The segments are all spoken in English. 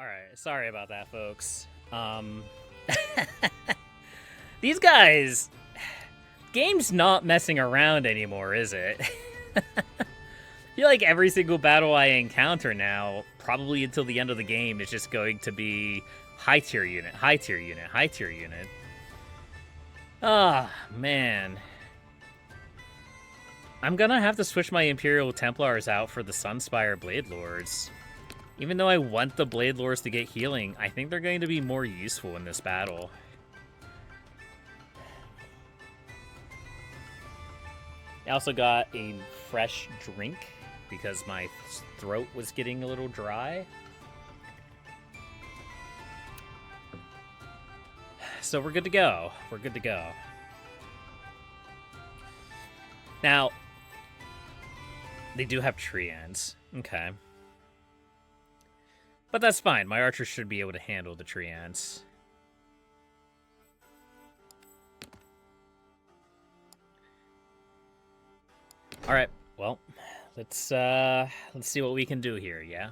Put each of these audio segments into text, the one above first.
Alright, sorry about that, folks. These guys... Game's not messing around anymore, is it? I feel like every single battle I encounter now, probably until the end of the game, is just going to be high tier unit, high tier unit, high tier unit. Ah, man. I'm gonna have to switch my Imperial Templars out for the Sunspire Blade Lords. Even though I want the Blade Lords to get healing, I think they're going to be more useful in this battle. I also got a fresh drink because my throat was getting a little dry. So we're good to go. We're good to go. Now, they do have Treants. Okay. But that's fine. My archers should be able to handle the Treants. All right. Well, let's see what we can do here, yeah?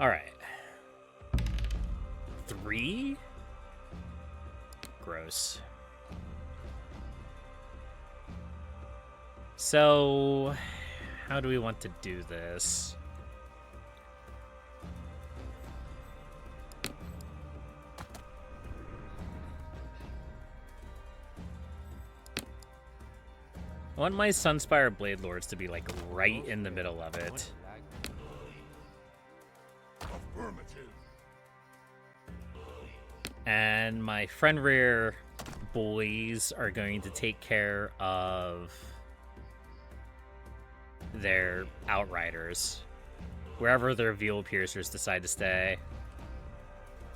All right. 3? Gross. So, how do we want to do this? I want my Sunspire Blade Lords to be, like, right in the middle of it. And my Fenrir boys are going to take care of their Outriders, wherever their Veal Piercers decide to stay.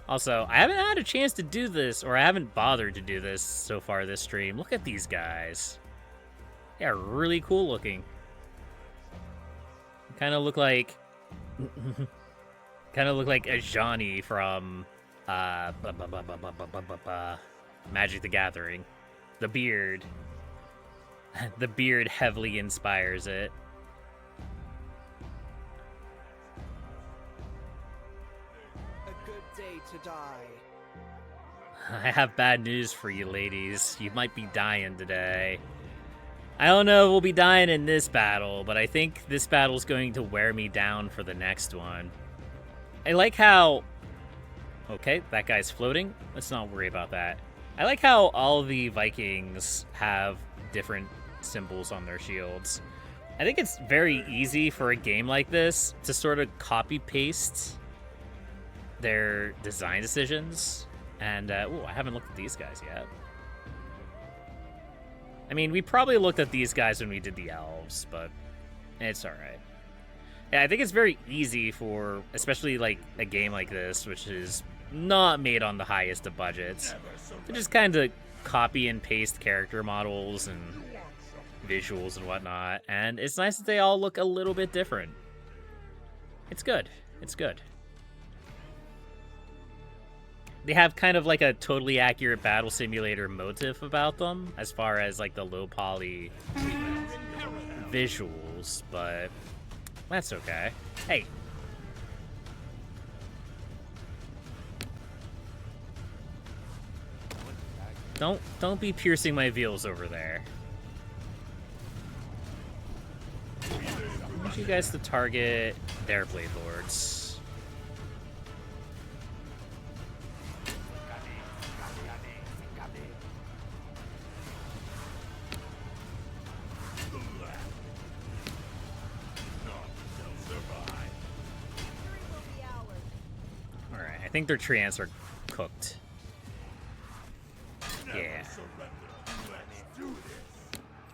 Also, I haven't had a chance to do this, or I haven't bothered to do this so far this stream. Look at these guys. They are really cool looking. Kind of look like... kind of look like Ajani from... Magic the Gathering. The beard. The beard heavily inspires it. A good day to die. I have bad news for you, ladies. You might be dying today. I don't know if we'll be dying in this battle, but I think this battle's going to wear me down for the next one. I like how... Okay, that guy's floating. Let's not worry about that. I like how all the Vikings have different symbols on their shields. I think it's very easy for a game like this to sort of copy-paste their design decisions. And, ooh, I haven't looked at these guys yet. I mean, we probably looked at these guys when we did the elves, but it's alright. Yeah, I think it's very easy for, especially, like, a game like this, which is not made on the highest of budgets, to just kind of copy and paste character models and visuals and whatnot, and it's nice that they all look a little bit different. It's good. It's good. They have kind of like a totally accurate battle simulator motif about them, as far as like the low poly visuals, but that's okay. Hey. Don't be piercing my veals over there. I want you guys to target their Blade Lords. Alright, I think their Treants are cooked. Yeah.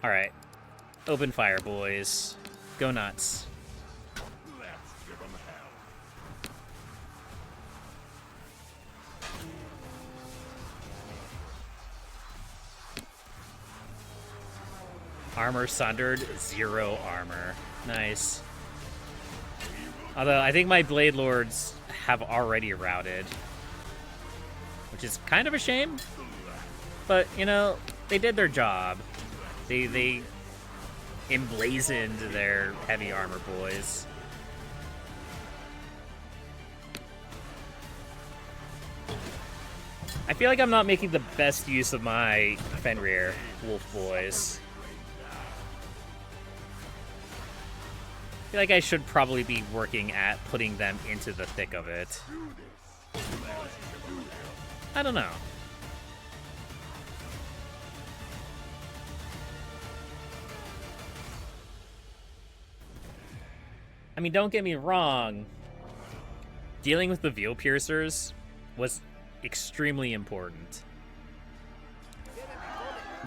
Alright. Open fire, boys. Go nuts. Armor sundered, 0 armor. Nice. Although, I think my Blade Lords have already routed. which is kind of a shame. But, you know, they did their job. They emblazoned their heavy armor boys. I feel like I'm not making the best use of my Fenrir wolf boys. I feel like I should probably be working at putting them into the thick of it. I don't know. I mean, don't get me wrong. Dealing with the veil piercers was extremely important.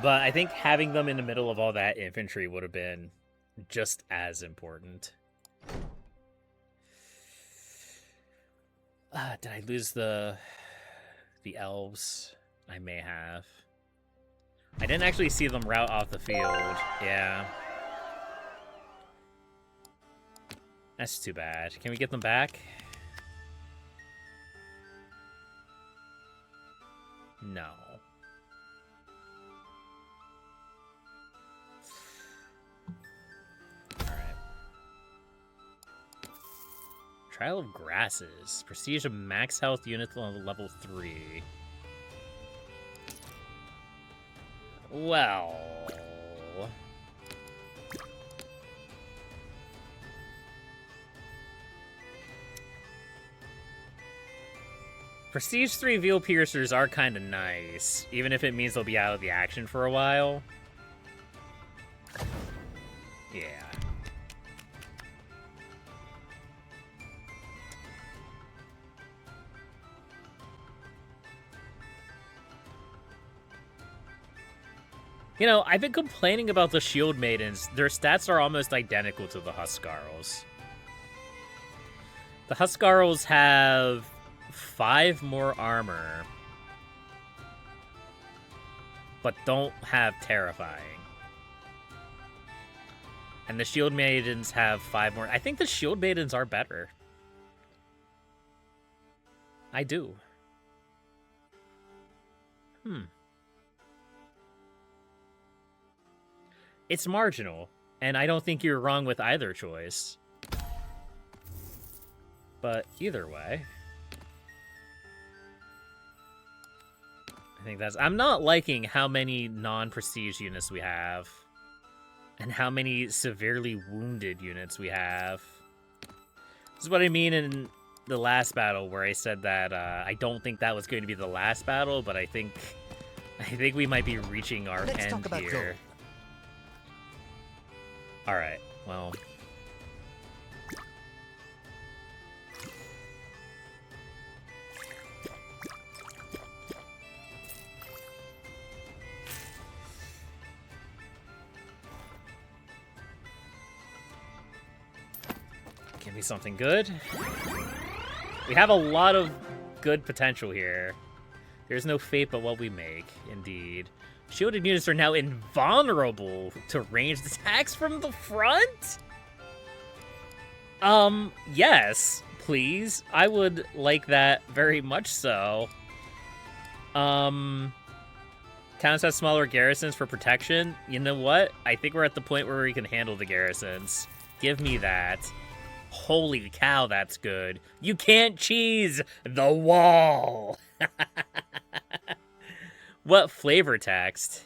But I think having them in the middle of all that infantry would have been just as important. Did I lose the elves? I may have. I didn't actually see them rout off the field. Yeah. That's too bad. Can we get them back? No. Alright. Trial of Grasses. Prestige of max health units on level 3. Well... Prestige 3 Veil Piercers are kind of nice, even if it means they'll be out of the action for a while. Yeah. You know, I've been complaining about the Shield Maidens. Their stats are almost identical to the Huskarls. The Huskarls have 5 more armor, but don't have Terrifying. And the Shield Maidens have 5 more. I think the Shield Maidens are better. I do. It's marginal, and I don't think you're wrong with either choice. But either way, I think that's... I'm not liking how many non-prestige units we have, and how many severely wounded units we have. This is what I mean in the last battle, where I said that I don't think that was going to be the last battle, but I think we might be reaching our end here. Alright, well... Give me something good. We have a lot of good potential here. There's no fate but what we make, indeed. Shielded units are now invulnerable to ranged attacks from the front? Yes, please. I would like that very much so. Towns have smaller garrisons for protection. You know what? I think we're at the point where we can handle the garrisons. Give me that. Holy cow, that's good. You can't cheese the wall. What flavor text?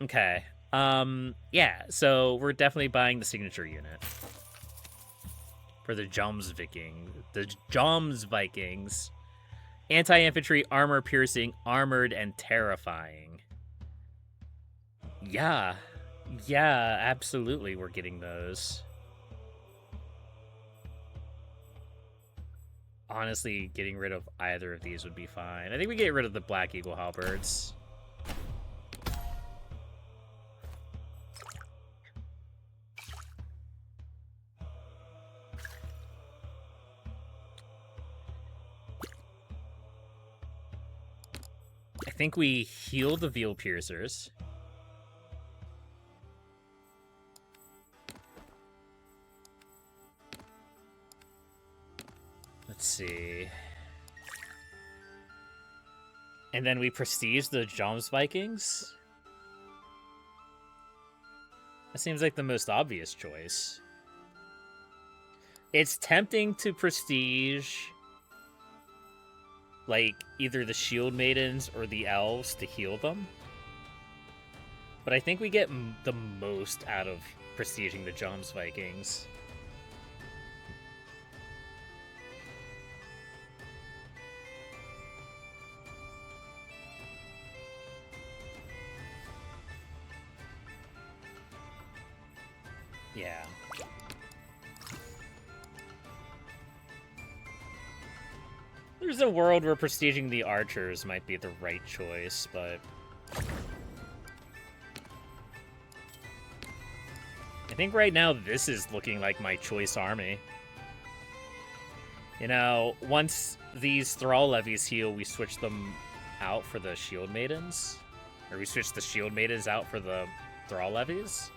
Okay. Yeah, so we're definitely buying the signature unit. For the Joms Vikings. Anti-infantry, armor piercing, armored, and terrifying. Yeah. Yeah, absolutely we're getting those. Honestly, getting rid of either of these would be fine. I think we get rid of the Black Eagle Halberds. I think we heal the Veil Piercers. Let's see. And then we prestige the Joms Vikings? That seems like the most obvious choice. It's tempting to prestige, like, either the Shield Maidens or the Elves to heal them. But I think we get the most out of prestiging the Joms Vikings. Yeah. There's a world where prestiging the archers might be the right choice, but I think right now this is looking like my choice army. You know, once these Thrall levies heal, we switch them out for the Shield Maidens. Or we switch the Shield Maidens out for the Thrall levies.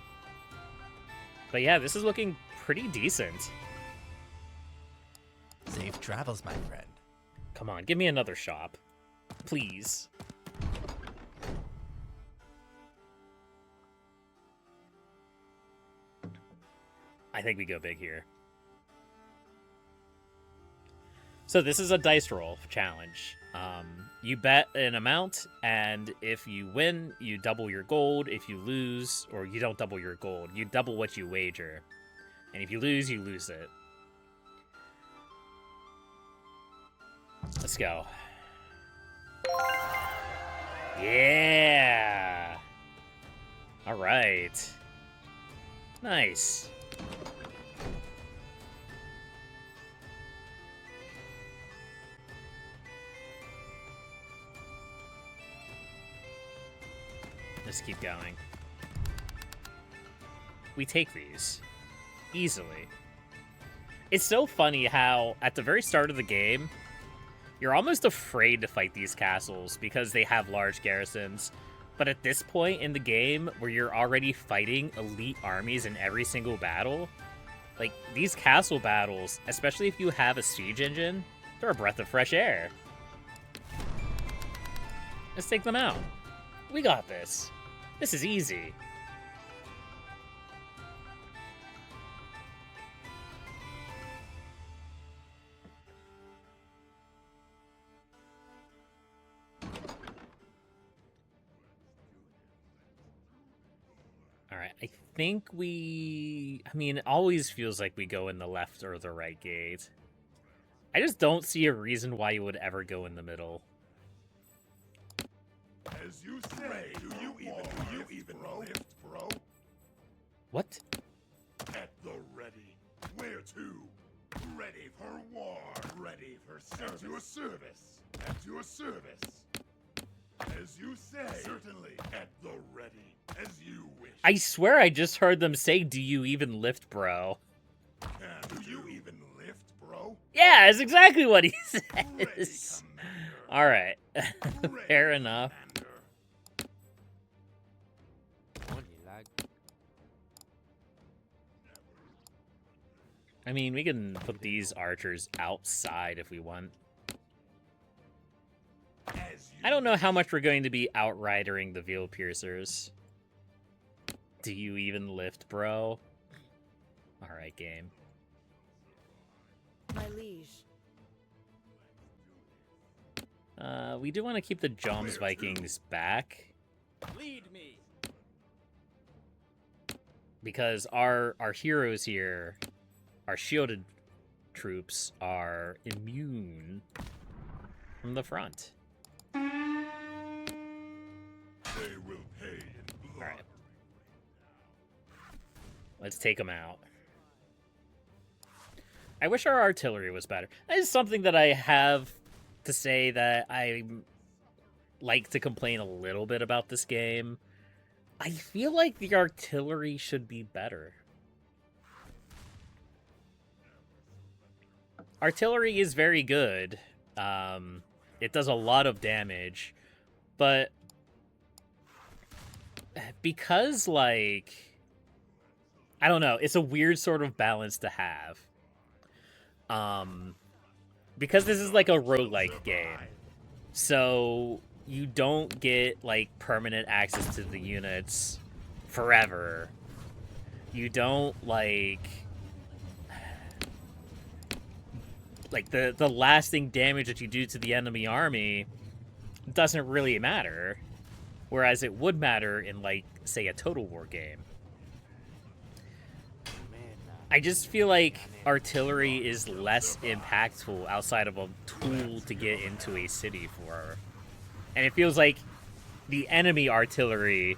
But yeah, this is looking pretty decent. Safe travels, my friend. Come on, give me another shop. Please. I think we go big here. So this is a dice roll challenge. You bet an amount, and if you win, you double your gold. If you lose, or you don't double your gold, you double what you wager. And if you lose it. Let's go. Yeah! Alright. Nice. Let's keep going. We take these. Easily. It's so funny how, at the very start of the game, you're almost afraid to fight these castles because they have large garrisons. But at this point in the game, where you're already fighting elite armies in every single battle, like, these castle battles, especially if you have a siege engine, they're a breath of fresh air. Let's take them out. We got this. This is easy. Alright, I think we... I mean, it always feels like we go in the left or the right gate. I just don't see a reason why you would ever go in the middle. As you say, do you even lift, bro? What? At the ready. Where to? Ready for war. Ready for service. At your service. At your service. As you say. Certainly. At the ready. As you wish. I swear I just heard them say, do you even lift, bro? Do you even lift, bro? Yeah, that's exactly what he says. Ready, Alright. Commander. Fair enough. Commander. I mean, we can put these archers outside if we want. I don't know how much we're going to be outridering the Veil Piercers. Do you even lift, bro? Alright, game. My liege. We do want to keep the Joms Vikings back. Lead me. Because our heroes here, our shielded troops, are immune from the front. They will pay in blood. Alright. Let's take them out. I wish our artillery was better. That is something that I have to say that I like to complain a little bit about this game. I feel like the artillery should be better. Artillery is very good. It does a lot of damage, but because, like, I don't know, it's a weird sort of balance to have. Because this is like a roguelike game, so you don't get, like, permanent access to the units forever. You don't, like the lasting damage that you do to the enemy army doesn't really matter. Whereas it would matter in, like, say, a Total War game. I just feel like artillery is less impactful outside of a tool to get into a city for. And it feels like the enemy artillery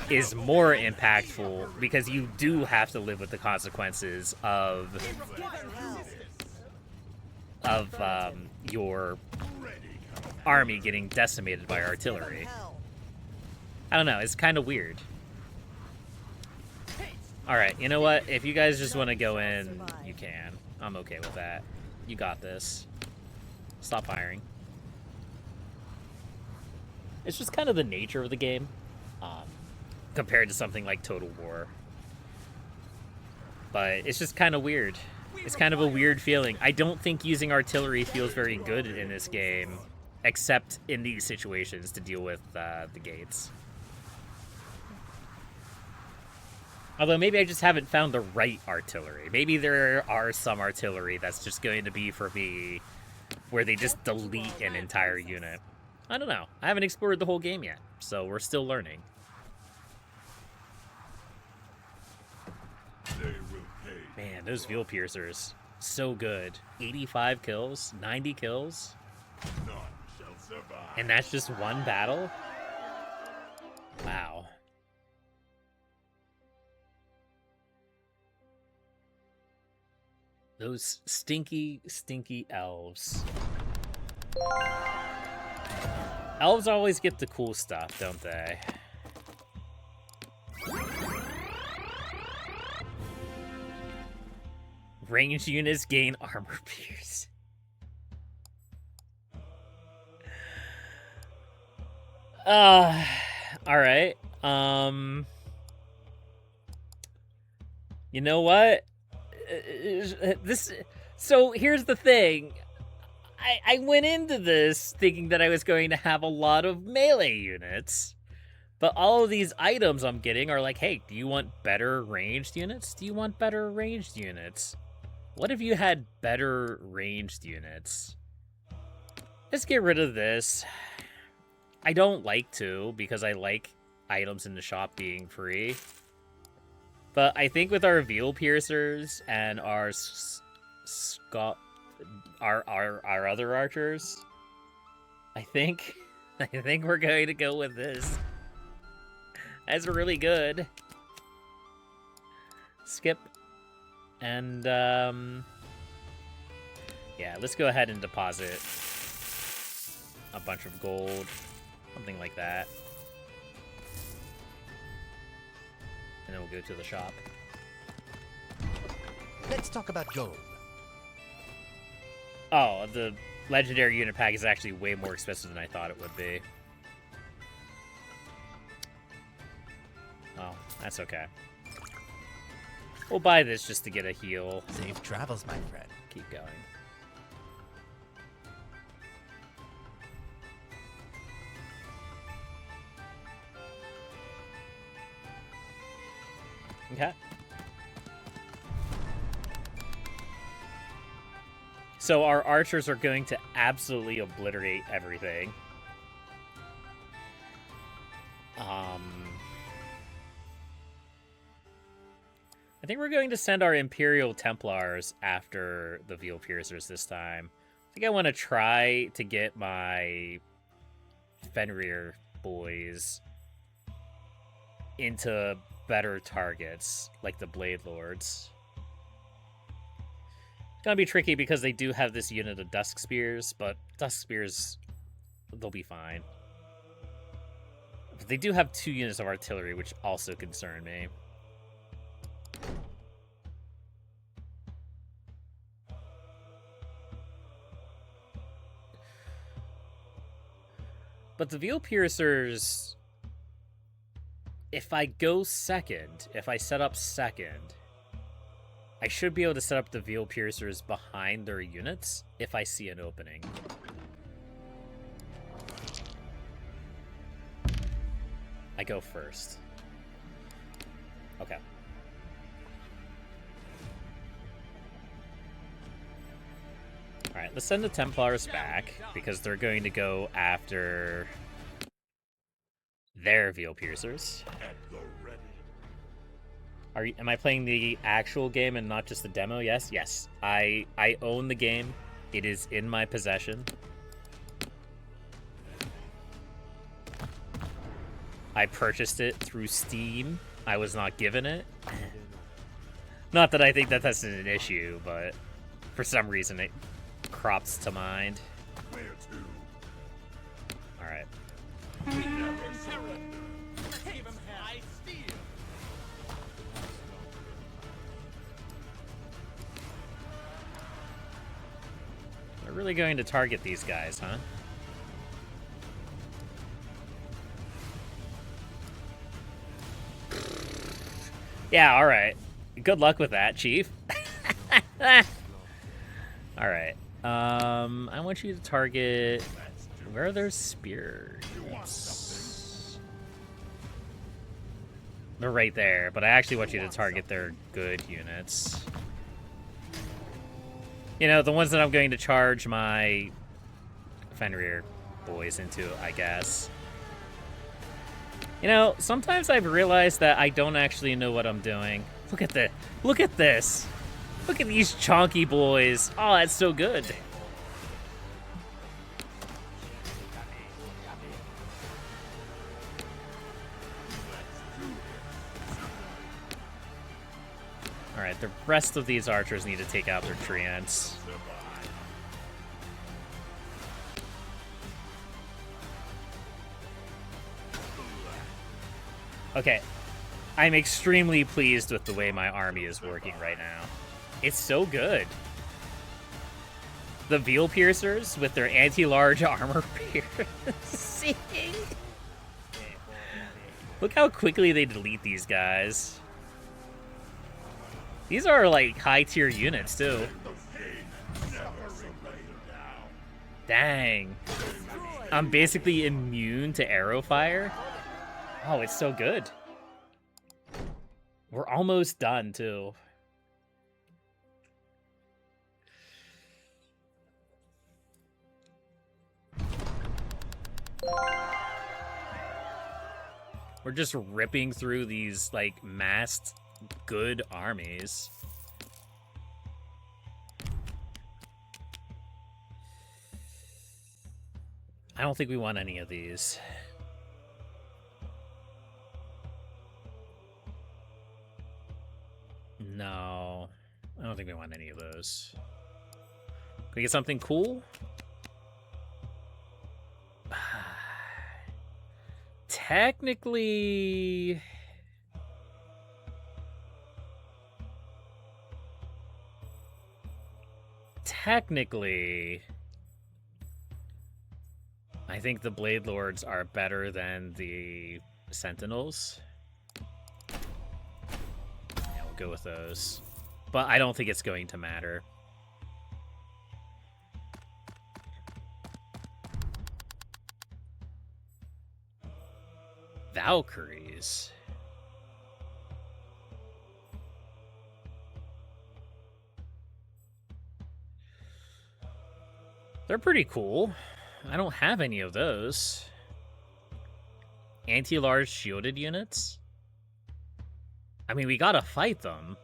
is more impactful because you do have to live with the consequences of your army getting decimated by artillery. I don't know, it's kind of weird. Alright, you know what? If you guys just want to go in, you can. I'm okay with that. You got this. Stop firing. It's just kind of the nature of the game, compared to something like Total War. But it's just kind of weird. It's kind of a weird feeling. I don't think using artillery feels very good in this game, except in these situations to deal with the gates. Although maybe I just haven't found the right artillery. Maybe there are some artillery that's just going to be for me, where they just delete an entire unit. I don't know. I haven't explored the whole game yet, so we're still learning. Man, those Veil Piercers, so good. 85 kills, 90 kills. And that's just one battle? Wow. Those stinky, stinky elves. Elves always get the cool stuff, don't they? Ranged units gain armor pierce. Alright. You know what? So here's the thing. I went into this thinking that I was going to have a lot of melee units, but all of these items I'm getting are like, hey, do you want better ranged units? Do you want better ranged units? What if you had better ranged units? Let's get rid of this. I don't like to, because I like items in the shop being free. But I think with our Veil Piercers and our our other archers, I think we're going to go with this. That's really good. Skip. And yeah, let's go ahead and deposit a bunch of gold, something like that. And then we'll go to the shop. Let's talk about gold. Oh, the legendary unit pack is actually way more expensive than I thought it would be. Oh, that's okay. We'll buy this just to get a heal. Safe travels, my friend. Keep going. Okay. So our archers are going to absolutely obliterate everything. I think we're going to send our Imperial Templars after the Veil Piercers this time. I think I want to try to get my Fenrir boys into better targets, like the Blade Lords. It's gonna be tricky because they do have this unit of Dusk Spears, but Dusk Spears, they'll be fine. But they do have 2 units of artillery, which also concern me. But the Veil Piercers, if I go second, if I set up second, I should be able to set up the Veil Piercers behind their units if I see an opening. I go first. Okay. Alright, let's send the Templars back, because they're going to go after their Veil Piercers. At the ready. Am I playing the actual game and not just the demo? Yes? Yes. I own the game. It is in my possession. I purchased it through Steam. I was not given it. Not that I think that that's an issue, but for some reason it crops to mind. Where to? Alright. Never surrender. We're really going to target these guys, huh? Yeah, alright. Good luck with that, Chief. Alright. I want you to target... Where are their spears? They're right there, but I actually want you to target their good units. You know, the ones that I'm going to charge my Fenrir boys into, I guess. You know, sometimes I've realized that I don't actually know what I'm doing. Look at this. Look at this. Look at these chonky boys. Oh, that's so good. Alright, the rest of these archers need to take out their treants. Okay, I'm extremely pleased with the way my army is working right now. It's so good. The Veil Piercers with their anti-large armor piercing. Look how quickly they delete these guys. These are like high-tier units too. Dang. I'm basically immune to arrow fire. Oh, it's so good. We're almost done, too. We're just ripping through these, like, massed good armies. I don't think we want any of these. No, I don't think we want any of those. Can we get something cool? Technically... I think the Blade Lords are better than the Sentinels. Yeah, we'll go with those. But I don't think it's going to matter. Valkyries. They're pretty cool. I don't have any of those. Anti-large shielded units? I mean, we gotta fight them.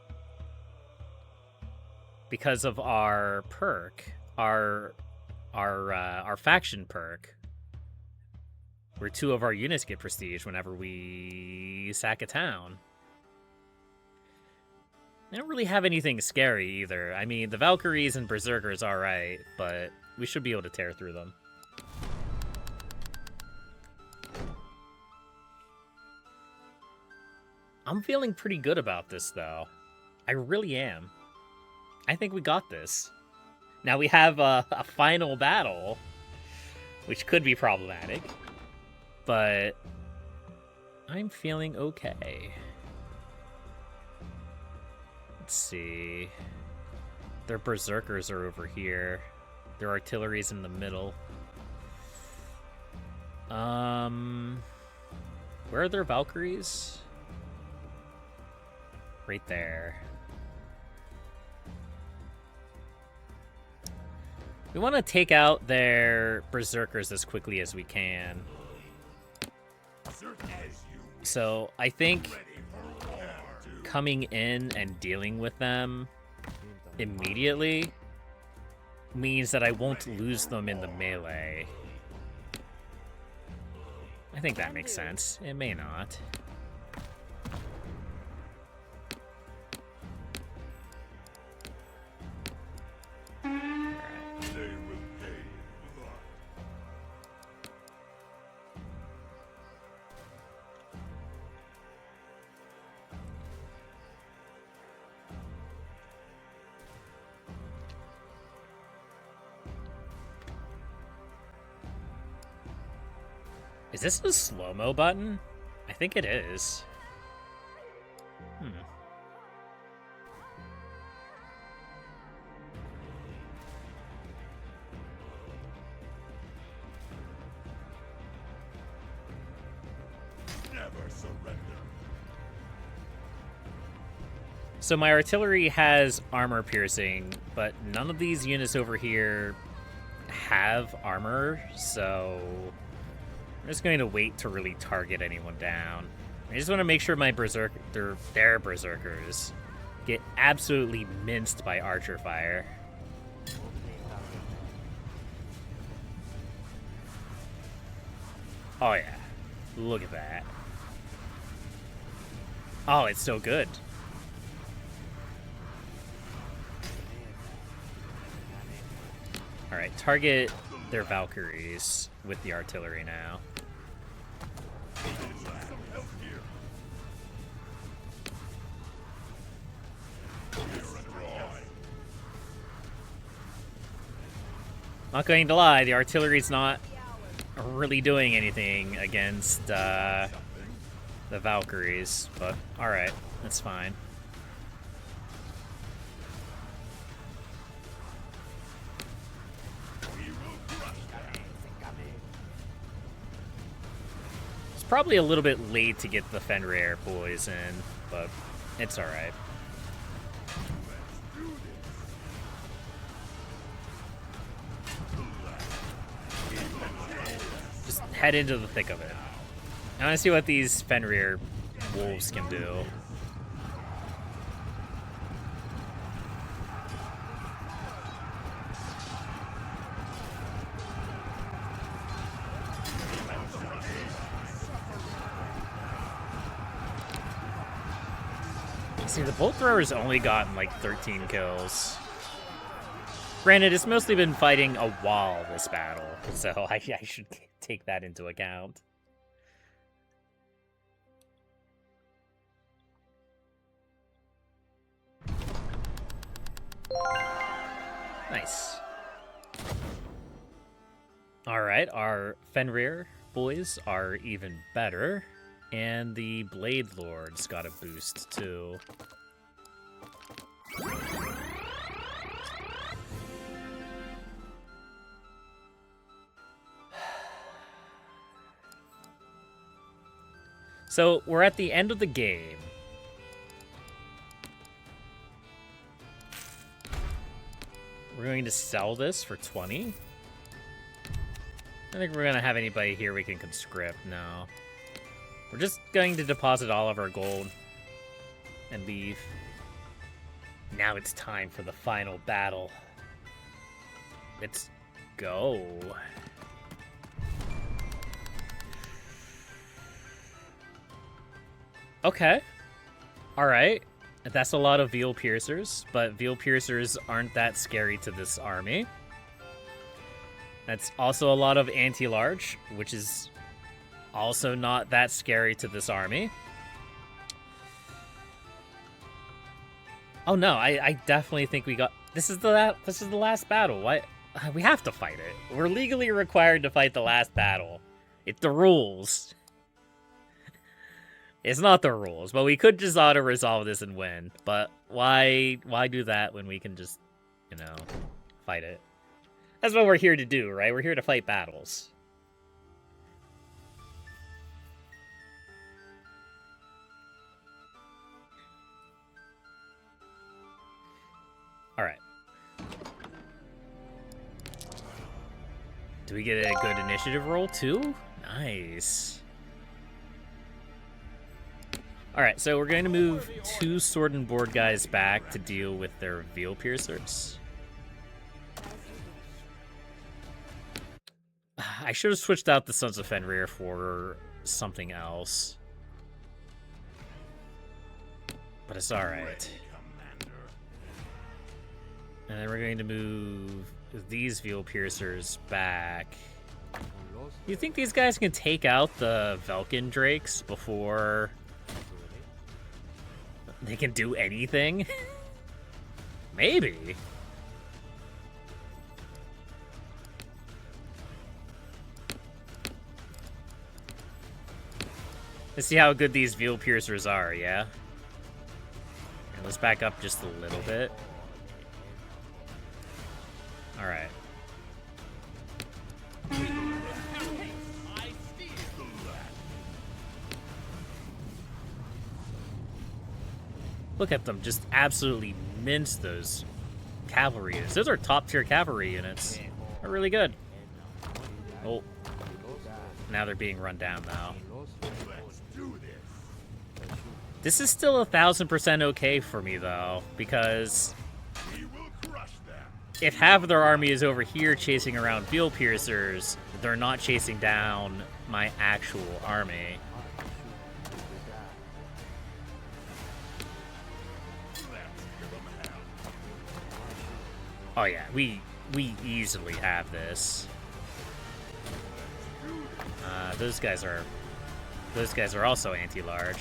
Because of our perk. Our faction perk. Where 2 of our units get prestige whenever we sack a town. They don't really have anything scary either. I mean, the Valkyries and Berserkers are alright, but we should be able to tear through them. I'm feeling pretty good about this, though. I really am. I think we got this. Now we have a final battle, which could be problematic, but I'm feeling okay. Let's see. Their Berserkers are over here. Their artillery's in the middle. Where are their Valkyries? Right there. We want to take out their berserkers as quickly as we can. So I think coming in and dealing with them immediately means that I won't lose them in the melee. I think that makes sense. It may not. Is this a slow-mo button? I think it is. Never surrender. So my artillery has armor piercing, but none of these units over here have armor, so I'm just going to wait to really target anyone down. I just want to make sure my their berserkers get absolutely minced by archer fire. Oh yeah, look at that. Oh, it's so good. All right, target their Valkyries with the artillery now. Not going to lie, the artillery's not really doing anything against the Valkyries, but alright, that's fine. It's probably a little bit late to get the Fenrir boys in, but it's alright. Just head into the thick of it. I want to see what these Fenrir wolves can do. See, the bolt thrower's only gotten like 13 kills. Granted, it's mostly been fighting a wall this battle, so I should take that into account. Nice. Alright, our Fenrir boys are even better. And the Blade Lords got a boost, too. So, we're at the end of the game. We're going to sell this for 20. I think we're going to have anybody here we can conscript. No. We're just going to deposit all of our gold and leave. Now it's time for the final battle. Let's go. Okay. Alright. That's a lot of Veal Piercers, but Veal Piercers aren't that scary to this army. That's also a lot of Anti-Large, which is also not that scary to this army. Oh no, I definitely think we got... This is the last battle. Why? We have to fight it. We're legally required to fight the last battle. It's the rules. It's not the rules, but we could just auto-resolve this and win. But why do that when we can just, you know, fight it? That's what we're here to do, right? We're here to fight battles. Do we get a good initiative roll too? Nice. Alright, so we're going to move 2 sword and board guys back to deal with their veil piercers. I should have switched out the Sons of Fenrir for something else. But it's alright. And then we're going to move these veil piercers back. You think these guys can take out the Velkin Drakes before they can do anything? Maybe. Let's see how good these veil piercers are, yeah? And let's back up just a little bit. Alright. Look at them just absolutely mince those cavalry units. Those are top tier cavalry units. They're really good. Oh. Now they're being run down though. This is still 1000% okay for me though, because if half of their army is over here chasing around veil piercers, they're not chasing down my actual army. Oh yeah, we easily have this. Those guys are also anti-large.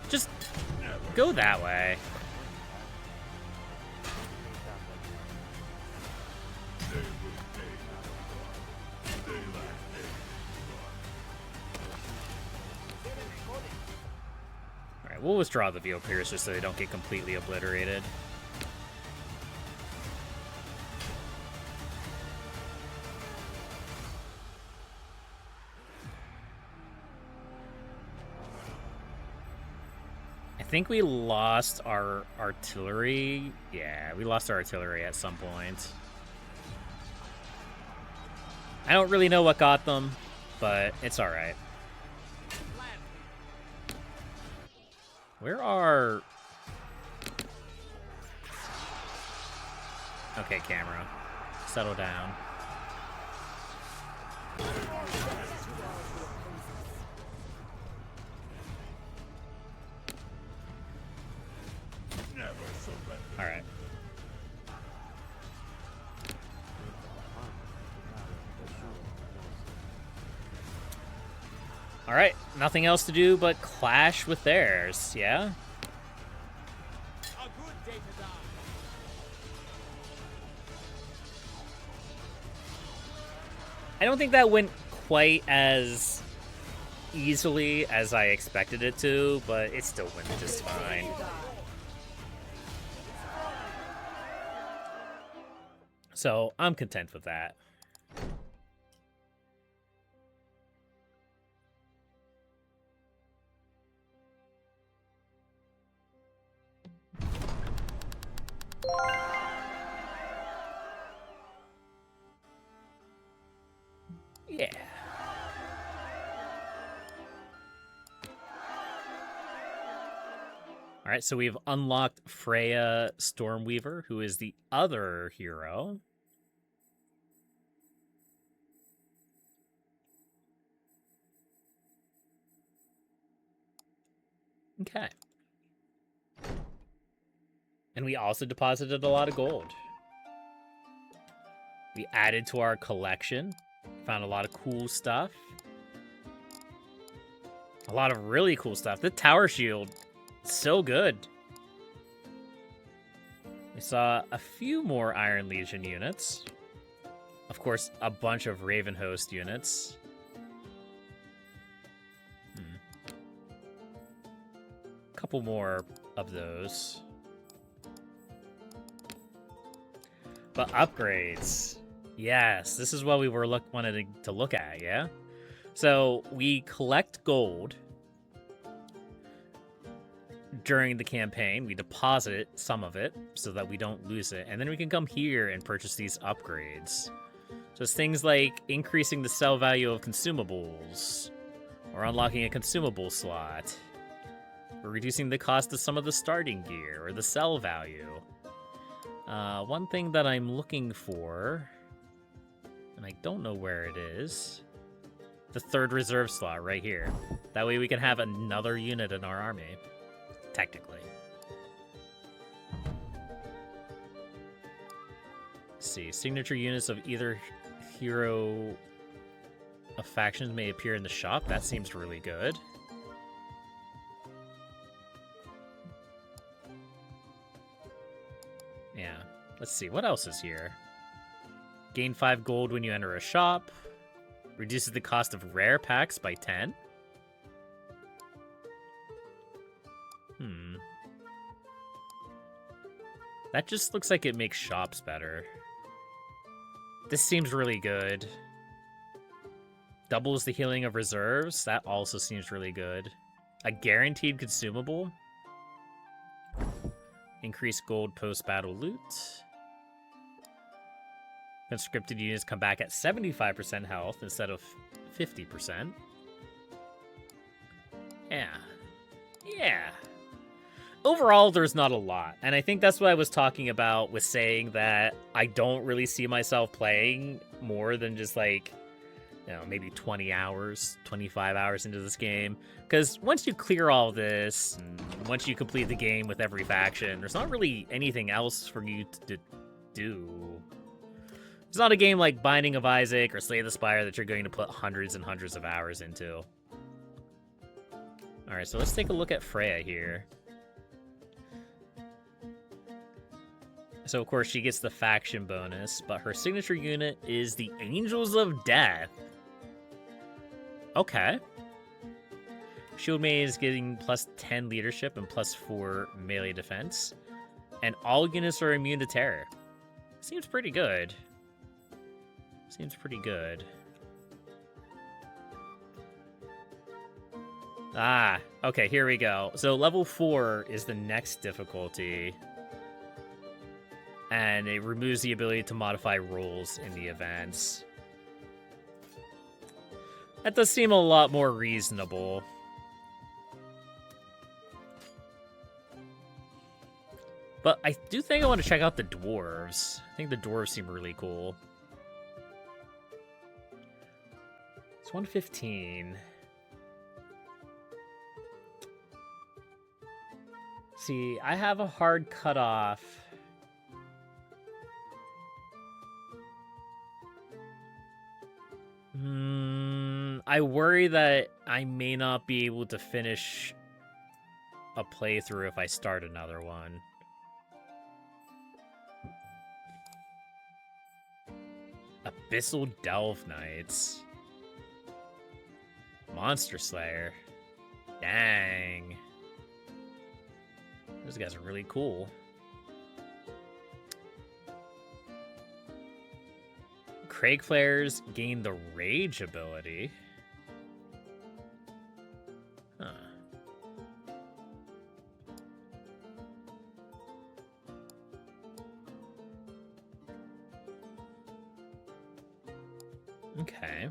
Just go that way. Alright, we'll withdraw the veil piercers so they don't get completely obliterated. I think we lost our artillery. Yeah, we lost our artillery at some point. I don't really know what got them, but it's alright. Where are... Okay, camera. Settle down. Alright. Alright, nothing else to do but clash with theirs, yeah? I don't think that went quite as easily as I expected it to, but it still went just fine. So, I'm content with that. Yeah. All right, so we've unlocked Freya Stormweaver, who is the other hero. Okay. And we also deposited a lot of gold. We added to our collection. Found a lot of cool stuff. A lot of really cool stuff. The tower shield, so good. We saw a few more Iron Legion units. Of course, a bunch of Ravenhost units. Couple more of those. But upgrades. Yes, this is what we were wanted to look at, yeah? So we collect gold during the campaign. We deposit some of it so that we don't lose it. And then we can come here and purchase these upgrades. So it's things like increasing the sell value of consumables, or unlocking a consumable slot, or reducing the cost of some of the starting gear, or the sell value. One thing that I'm looking for, and I don't know where it is, the third reserve slot right here. That way we can have another unit in our army, technically. Let's see, signature units of either hero of factions may appear in the shop. That seems really good. Yeah, let's see, what else is here? Gain 5 gold when you enter a shop. Reduces the cost of rare packs by 10. That just looks like it makes shops better. This seems really good. Doubles the healing of reserves. That also seems really good. A guaranteed consumable. Increase gold post-battle loot. Conscripted units come back at 75% health instead of 50%. Yeah. Yeah. Overall, there's not a lot. And I think that's what I was talking about with saying that I don't really see myself playing more than just like, you know, maybe 20 hours, 25 hours into this game. Because once you clear all this, and once you complete the game with every faction, there's not really anything else for you to do. It's not a game like Binding of Isaac or Slay the Spire that you're going to put hundreds and hundreds of hours into. Alright, so let's take a look at Freya here. So, of course, she gets the faction bonus, but her signature unit is the Angels of Death. Okay. Shieldmate is getting plus 10 leadership and plus 4 melee defense. And all units are immune to terror. Seems pretty good. Seems pretty good. Ah, okay, here we go. So level 4 is the next difficulty. And it removes the ability to modify rolls in the events. That does seem a lot more reasonable. But I do think I want to check out the Dwarves. I think the Dwarves seem really cool. It's 115. See, I have a hard cutoff. I worry that I may not be able to finish a playthrough if I start another one. Abyssal Delve Knights. Monster Slayer. Dang. Those guys are really cool. Craig Flares gain the Rage ability. Huh. Okay.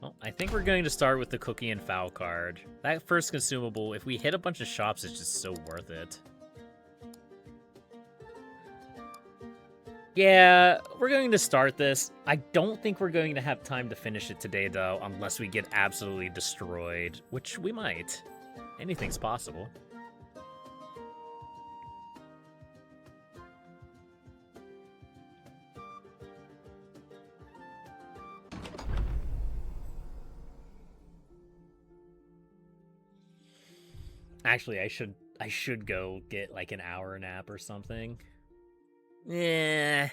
Well, I think we're going to start with the Cookie and Fowl card. That first consumable, if we hit a bunch of shops, it's just so worth it. Yeah, we're going to start this. I don't think we're going to have time to finish it today, though, unless we get absolutely destroyed, which we might. Anything's possible. Actually, I should go get like an hour nap or something. Yeah,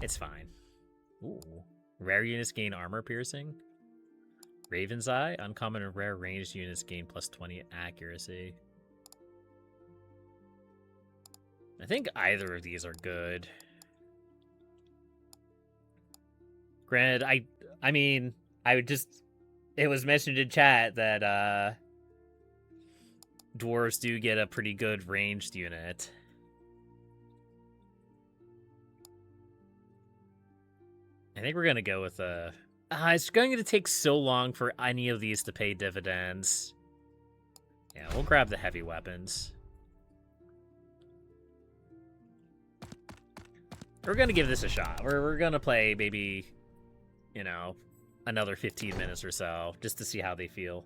it's fine. Ooh. Rare units gain armor piercing. Raven's Eye, uncommon and rare ranged units gain plus 20 accuracy. I think either of these are good. Granted, I mean, I would just... It was mentioned in chat that, Dwarves do get a pretty good ranged unit. I think we're gonna go with a. It's going to take so long for any of these to pay dividends. Yeah, we'll grab the heavy weapons. We're gonna give this a shot. We're gonna play maybe, you know, another 15 minutes or so, just to see how they feel.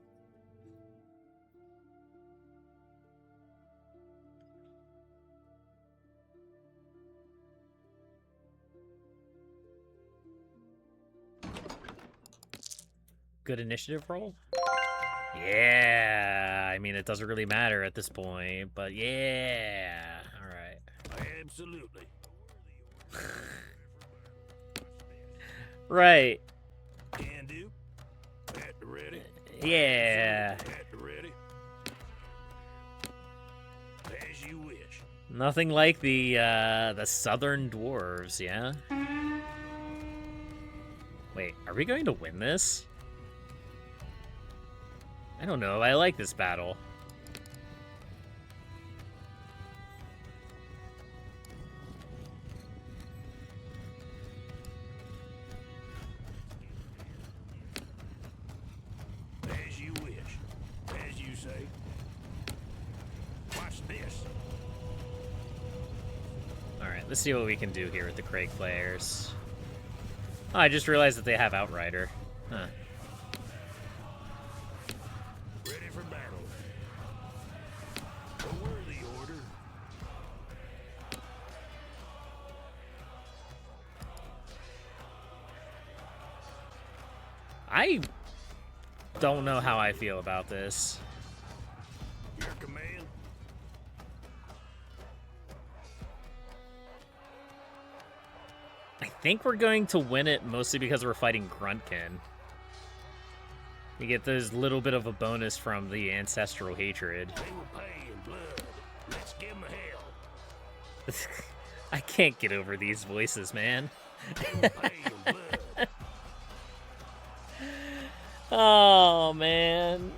Good initiative roll? Yeah, I mean, it doesn't really matter at this point, but yeah. All right. Absolutely. Right. Can do. At the ready. Yeah. At the ready. As you wish. Nothing like the southern dwarves, yeah? Wait, are we going to win this? I don't know. I like this battle. As you wish. As you say. Watch this. Alright, let's see what we can do here with the Craig players. Oh, I just realized that they have Outrider. Huh. Ready for battle. A worthy order. I don't know how I feel about this. Your command. I think we're going to win it mostly because we're fighting Gruntkin. You get this little bit of a bonus from the ancestral hatred. They will pay in blood. Let's give them hell. I can't get over these voices, man. They will pay in blood. Oh, man.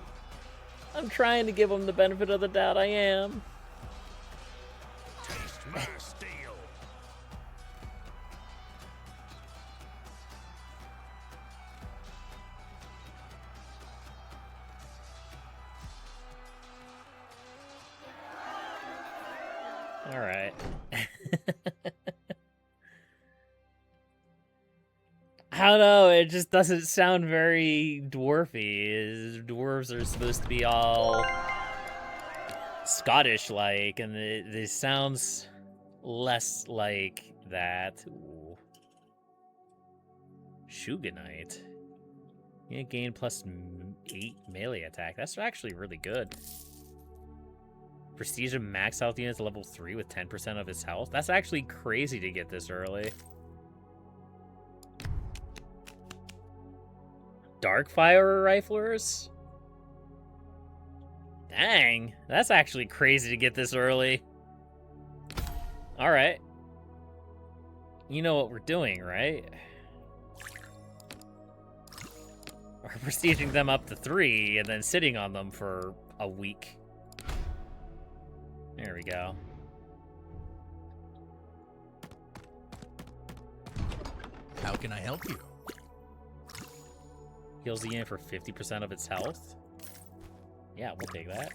I'm trying to give them the benefit of the doubt. I am. Taste my steel. All right. I don't know. It just doesn't sound very dwarfy. Dwarves are supposed to be all Scottish-like, and this sounds less like that. Ooh. Shuganite. You gain +8 melee attack. That's actually really good. Prestige of max health units level 3 with 10% of its health. That's actually crazy to get this early. Darkfire riflers? Dang, that's actually crazy to get this early. Alright. You know what we're doing, right? We're prestiging them up to 3 and then sitting on them for a week. There we go. How can I help you? Heals the unit for 50% of its health. Yeah, we'll take that.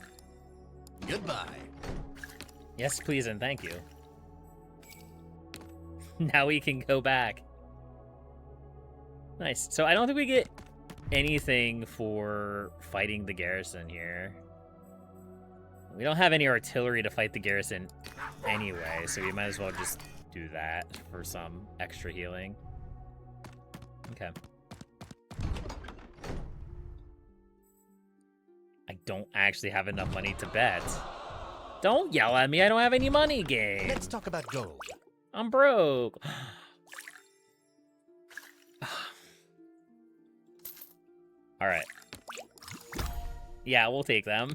Goodbye. Yes, please, and thank you. Now we can go back. Nice. So I don't think we get anything for fighting the garrison here. We don't have any artillery to fight the garrison anyway, so we might as well just do that for some extra healing. Okay. I don't actually have enough money to bet. Don't yell at me, I don't have any money, game. Let's talk about gold. I'm broke. All right. Yeah, we'll take them.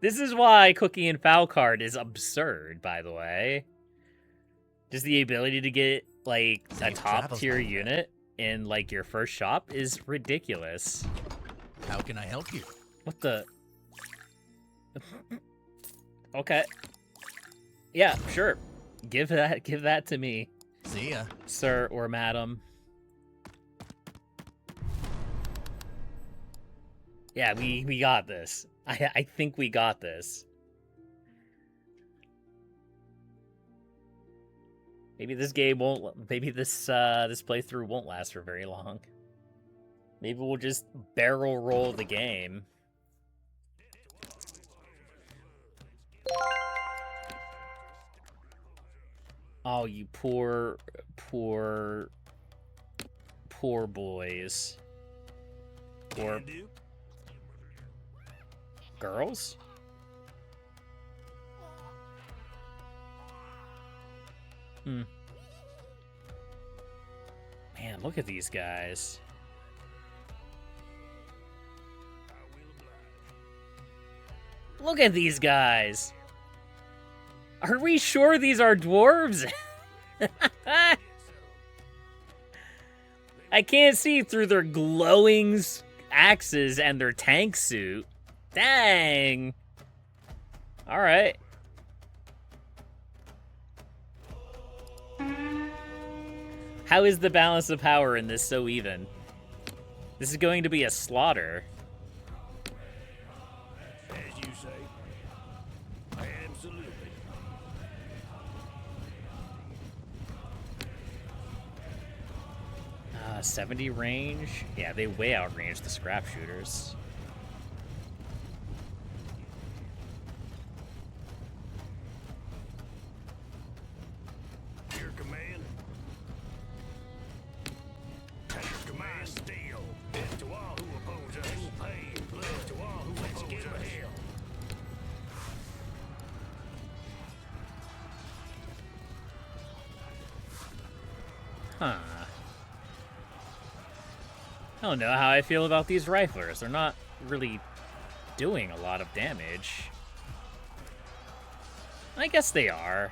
This is why Cookie and Foul card is absurd, by the way. Just the ability to get, like, a Safe top travels, tier my friend. unit in, like, your first shop is ridiculous. How can I help you? What the? Okay. Yeah, sure. Give that to me. See ya. Sir or madam. Yeah, we got this. I think we got this. Maybe this game won't. Maybe this this playthrough won't last for very long. Maybe we'll just barrel roll the game. Oh, you poor boys. Or girls? Man, look at these guys. Look at these guys. Are we sure these are dwarves? I can't see through their glowing axes and their tank suit. Dang. All right. How is the balance of power in this so even? This is going to be a slaughter. As you say. Absolutely. 70 range? Yeah, they way outrange the scrap shooters. Your command. Take command steel. Death to all who oppose us. Pain, blood to all who oppose us. Hell. Huh. I don't know how I feel about these riflers. They're not really doing a lot of damage. I guess they are.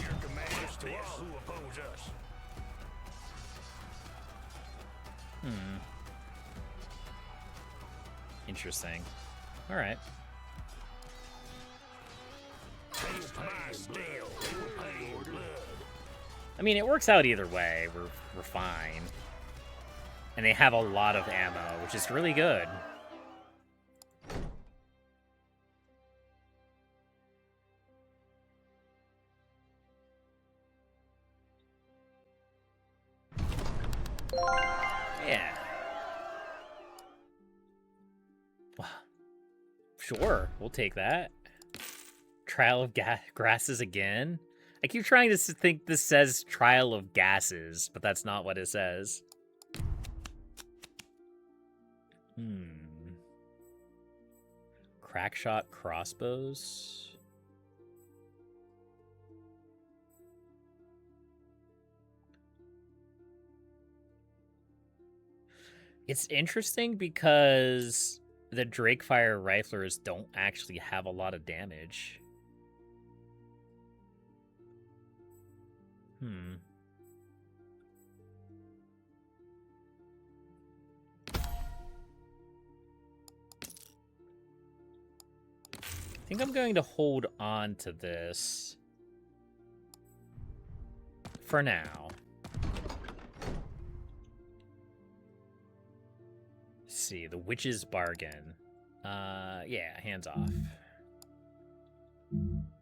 Your command is to all who oppose us. Interesting. All right. Take command steel. Pain, blood. I mean, it works out either way. We're fine. And they have a lot of ammo, which is really good. Yeah. Sure, we'll take that. Trial of grasses again? I keep trying to think this says Trial of Gases, but that's not what it says. Crackshot crossbows? It's interesting because the Drakefire riflers don't actually have a lot of damage. I think I'm going to hold on to this for now. Let's see, the Witch's Bargain. Yeah, hands off.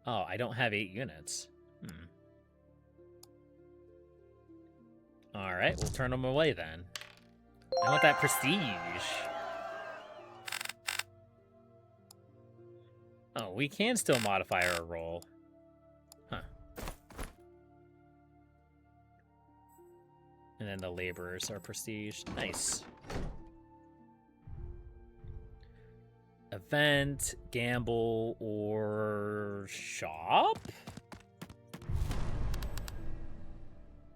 Oh, I don't have 8 units. All right, we'll turn them away then. I want that prestige. Oh, we can still modify our roll. Huh. And then the laborers are prestige. Nice. Event, gamble, or shop?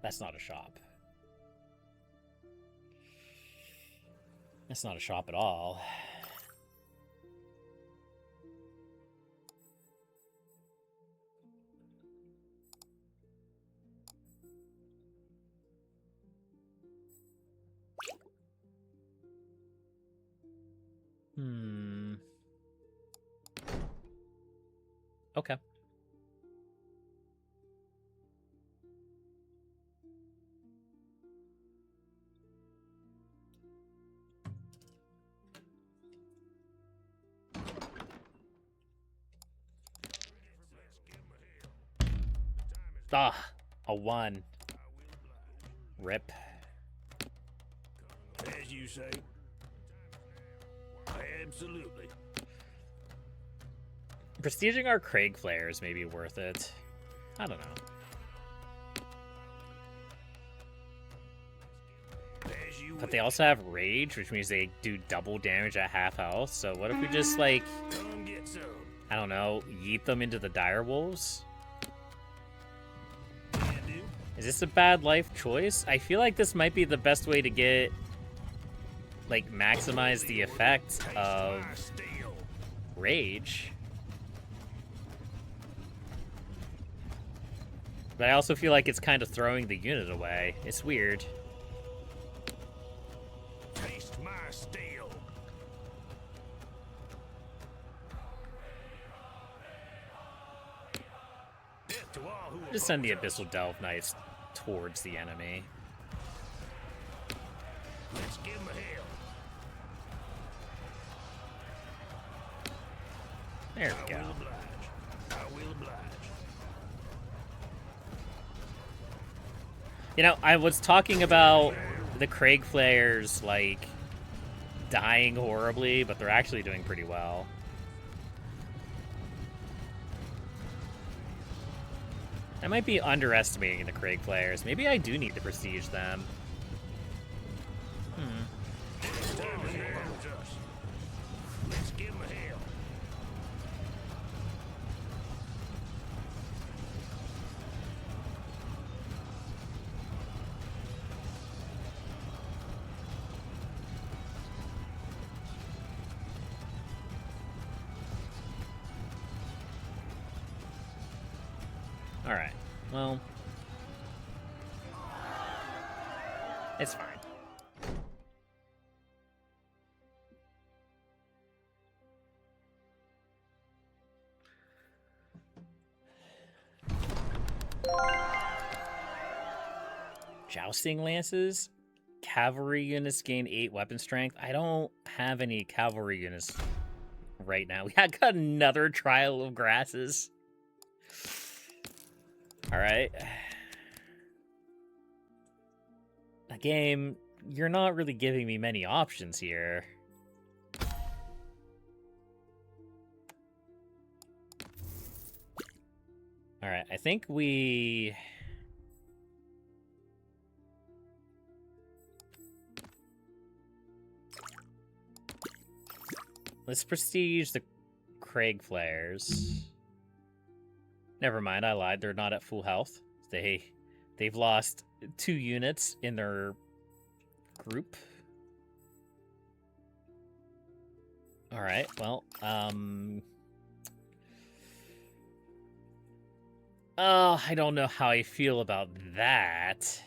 That's not a shop. That's not a shop at all. Okay. Ah, a 1. Rip. As you say. Absolutely. Prestiging our Craig Flares may be worth it. I don't know. As you But they also have Rage, which means they do double damage at half health. So what if we just, like, come get some. I don't know, yeet them into the Dire Wolves? Can do. Is this a bad life choice? I feel like this might be the best way to get, like, maximize the effect Taste of my steel. Rage. But I also feel like it's kind of throwing the unit away. It's weird. Taste my steel. Death to all who Just send the oppose us. Abyssal Delve Knights towards the enemy. Let's give 'em hell. There I we go. will oblige. I will oblige. You know, I was talking about the Craig Flares, like, dying horribly, but they're actually doing pretty well. I might be underestimating the Craig Flares. Maybe I do need to prestige them. To all who oppose us. Let's give 'em hell. Alright, well... it's fine. Jousting Lances? Cavalry units gain 8 weapon strength. I don't have any cavalry units right now. We got another Trial of Grasses. Alright. Game, you're not really giving me many options here. Alright, I think we... let's prestige the Craig Flares. Never mind, I lied. They're not at full health. They've lost 2 units in their group. All right. Well, I don't know how I feel about that.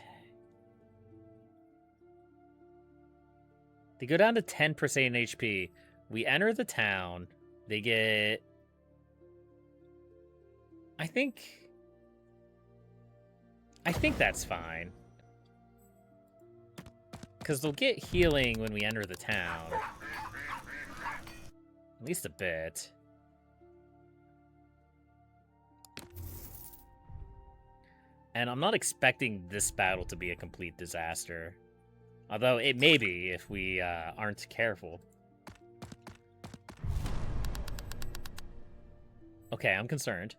They go down to 10% HP. We enter the town. They get... I think that's fine. Because they'll get healing when we enter the town. At least a bit. And I'm not expecting this battle to be a complete disaster. Although it may be if we aren't careful. Okay, I'm concerned.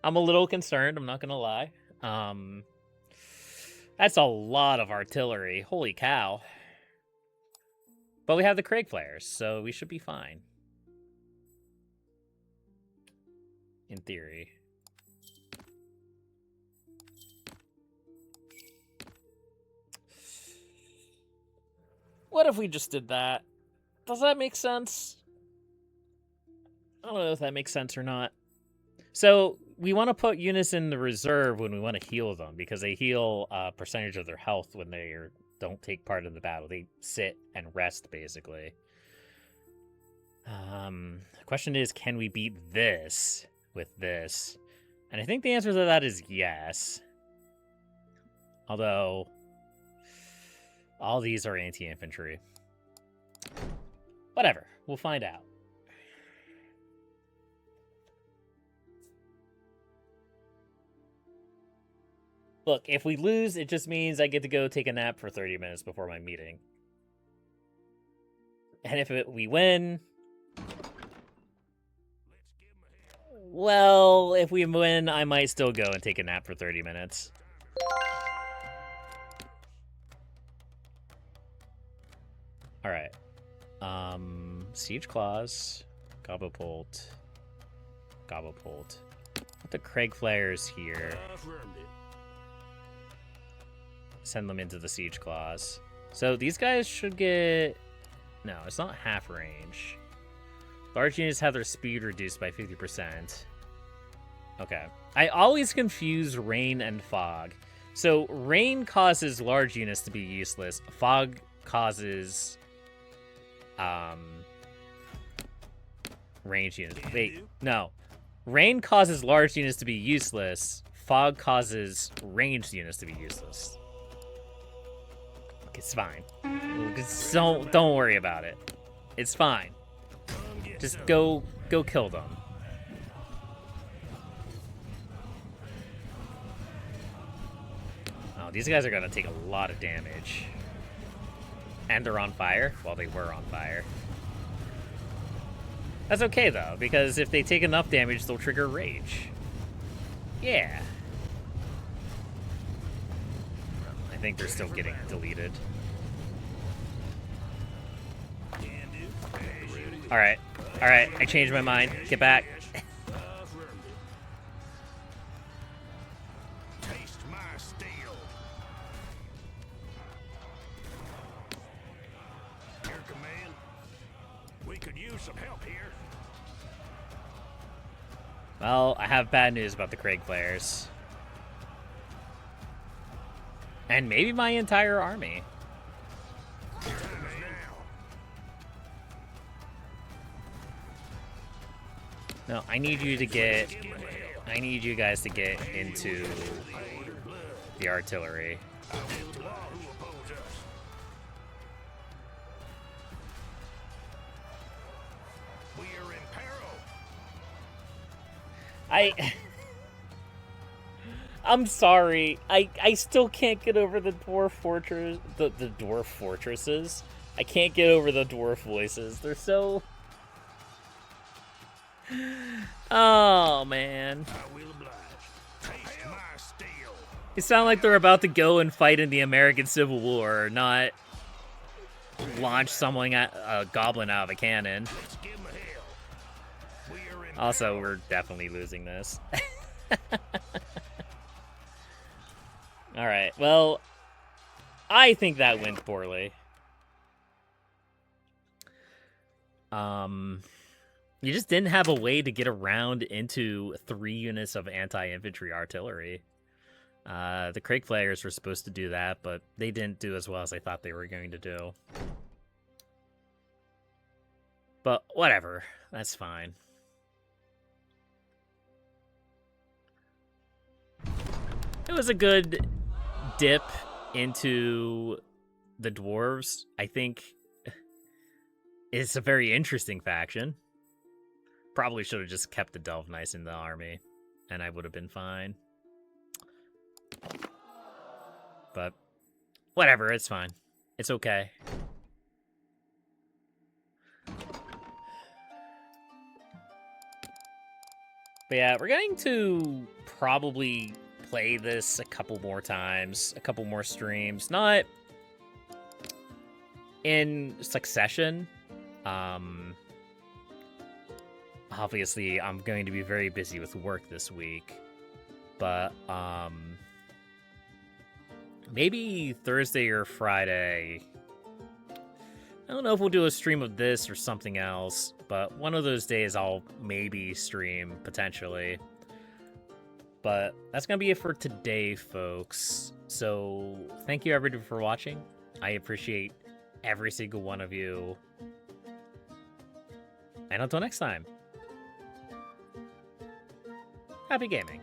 I'm a little concerned, I'm not gonna lie. That's a lot of artillery. Holy cow. But we have the Craig Flares, so we should be fine. In theory. What if we just did that? Does that make sense? I don't know if that makes sense or not. So, we want to put units in the reserve when we want to heal them, because they heal a percentage of their health when they don't take part in the battle. They sit and rest, basically. The question is, can we beat this with this? And I think the answer to that is yes. Although, All these are anti-infantry. Whatever. We'll find out. Look, if we lose, it just means I get to go take a nap for 30 minutes before my meeting. And if we win... Well, if we win, I might still go and take a nap for 30 minutes. Alright. Siege Claws. Gobblepolt. Gobblepolt. Put the Craig Flares here. Send them into the Siege Claws. So these guys should get... No, it's not half range. Large units have their speed reduced by 50%. Okay. I always confuse rain and fog. So rain causes large units to be useless. Fog causes range units. Wait, no. Rain causes large units to be useless. Fog causes ranged units to be useless. It's fine. Just don't worry about it. It's fine. Just go kill them. Oh, these guys are gonna take a lot of damage. And they're on fire? Well, they were on fire. That's okay, though, because if they take enough damage, they'll trigger rage. Yeah. I think they're still getting deleted. Alright. Alright, I changed my mind. Get back. Taste my steel. Your command. We could use some help here. Well, I have bad news about the Craig Flares. And maybe my entire army. No, I need you to get... I need you guys to get into the artillery. We are in peril. I'm sorry. I still can't get over the dwarf fortress... The dwarf fortresses. I can't get over the dwarf voices. They're so... Oh, man. I will oblige. Taste my steel. They sound like they're about to go and fight in the American Civil War, not launch someone at a goblin out of a cannon. Let's give 'em hell. We are in Also, we're definitely losing this. Alright, well, I think that went poorly. You just didn't have a way to get around into 3 units of anti-infantry artillery. The Craig Flayers were supposed to do that, but they didn't do as well as I thought they were going to do. But whatever, that's fine. It was a good dip into the Dwarves. I think it's a very interesting faction. Probably should have just kept the Delve Knights in the army, and I would have been fine. But whatever, it's fine. It's okay. But yeah, we're going to probably play this a couple more times, a couple more streams. Not in succession. Obviously, I'm going to be very busy with work this week. But, maybe Thursday or Friday. I don't know if we'll do a stream of this or something else, but one of those days I'll maybe stream, potentially. But that's going to be it for today, folks. So, thank you everybody for watching. I appreciate every single one of you. And until next time, happy gaming.